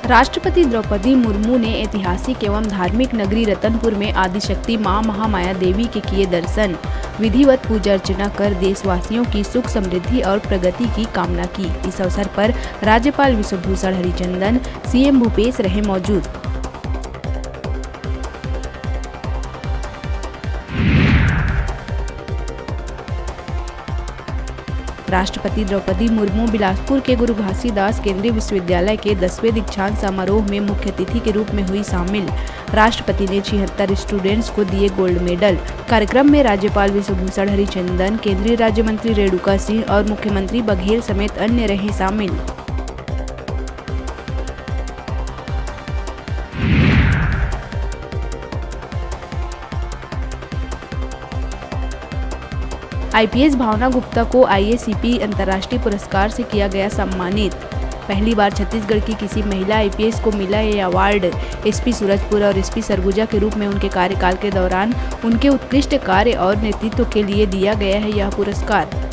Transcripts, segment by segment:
राष्ट्रपति द्रौपदी मुर्मू ने ऐतिहासिक एवं धार्मिक नगरी रतनपुर में आदिशक्ति मां महामाया देवी के किए दर्शन। विधिवत पूजा अर्चना कर देशवासियों की सुख समृद्धि और प्रगति की कामना की। इस अवसर पर राज्यपाल विश्वभूषण हरिचंदन, सीएम भूपेश रहे मौजूद। राष्ट्रपति द्रौपदी मुर्मू बिलासपुर के गुरु घासीदास केंद्रीय विश्वविद्यालय के 10वें दीक्षांत समारोह में मुख्य अतिथि के रूप में हुई शामिल। राष्ट्रपति ने 76 स्टूडेंट्स को दिए गोल्ड मेडल। कार्यक्रम में राज्यपाल विश्वभूषण हरिचंदन, केंद्रीय राज्य मंत्री रेणुका सिंह और मुख्यमंत्री बघेल समेत अन्य रहे शामिल। आईपीएस भावना गुप्ता को IACP अंतर्राष्ट्रीय पुरस्कार से किया गया सम्मानित। पहली बार छत्तीसगढ़ की किसी महिला आईपीएस को मिला ये अवार्ड। एसपी सूरजपुर और एसपी सरगुजा के रूप में उनके कार्यकाल के दौरान उनके उत्कृष्ट कार्य और नेतृत्व के लिए दिया गया है यह पुरस्कार।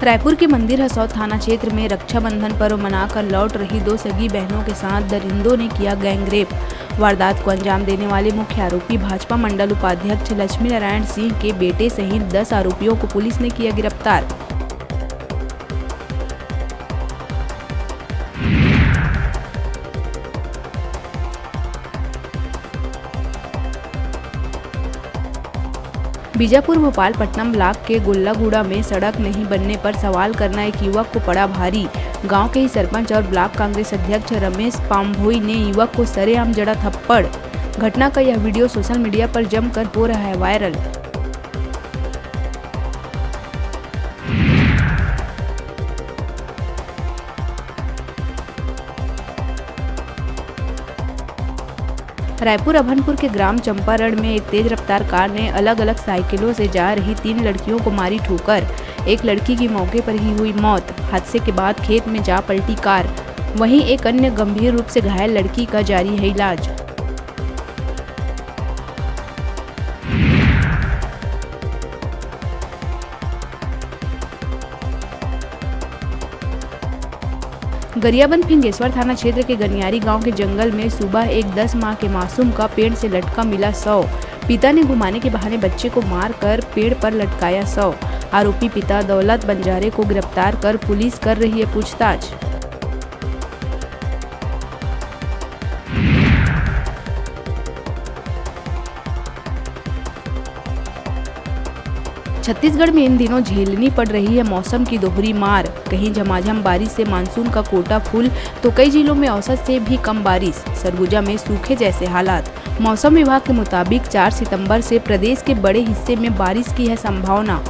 रायपुर के मंदिर हसौद थाना क्षेत्र में रक्षाबंधन पर्व मनाकर लौट रही 2 सगी बहनों के साथ दरिंदों ने किया गैंगरेप। वारदात को अंजाम देने वाले मुख्य आरोपी भाजपा मंडल उपाध्यक्ष लक्ष्मी नारायण सिंह के बेटे सहित 10 आरोपियों को पुलिस ने किया गिरफ्तार। बीजापुर भोपालपट्टनम ब्लॉक के गोल्लागुड़ा में सड़क नहीं बनने पर सवाल करना एक युवक को पड़ा भारी। गांव के ही सरपंच और ब्लॉक कांग्रेस अध्यक्ष रमेश पामभोई ने युवक को सरेआम जड़ा थप्पड़। घटना का यह वीडियो सोशल मीडिया पर जमकर हो रहा है वायरल। रायपुर अभनपुर के ग्राम चंपारण में एक तेज रफ्तार कार ने अलग अलग साइकिलों से जा रही 3 लड़कियों को मारी ठोकर। एक लड़की की मौके पर ही हुई मौत। हादसे के बाद खेत में जा पलटी कार। वहीं एक अन्य गंभीर रूप से घायल लड़की का जारी है इलाज। गरियाबंद फिंगेश्वर थाना क्षेत्र के गनियारी गांव के जंगल में सुबह एक 10 माह के मासूम का पेड़ से लटका मिला शव। पिता ने घुमाने के बहाने बच्चे को मारकर पेड़ पर लटकाया शव। आरोपी पिता दौलत बंजारे को गिरफ्तार कर पुलिस कर रही है पूछताछ। छत्तीसगढ़ में इन दिनों झेलनी पड़ रही है मौसम की दोहरी मार। कहीं झमाझम बारिश से मानसून का कोटा फुल तो कई जिलों में औसत से भी कम बारिश। सरगुजा में सूखे जैसे हालात। मौसम विभाग के मुताबिक 4 सितंबर से प्रदेश के बड़े हिस्से में बारिश की है संभावना।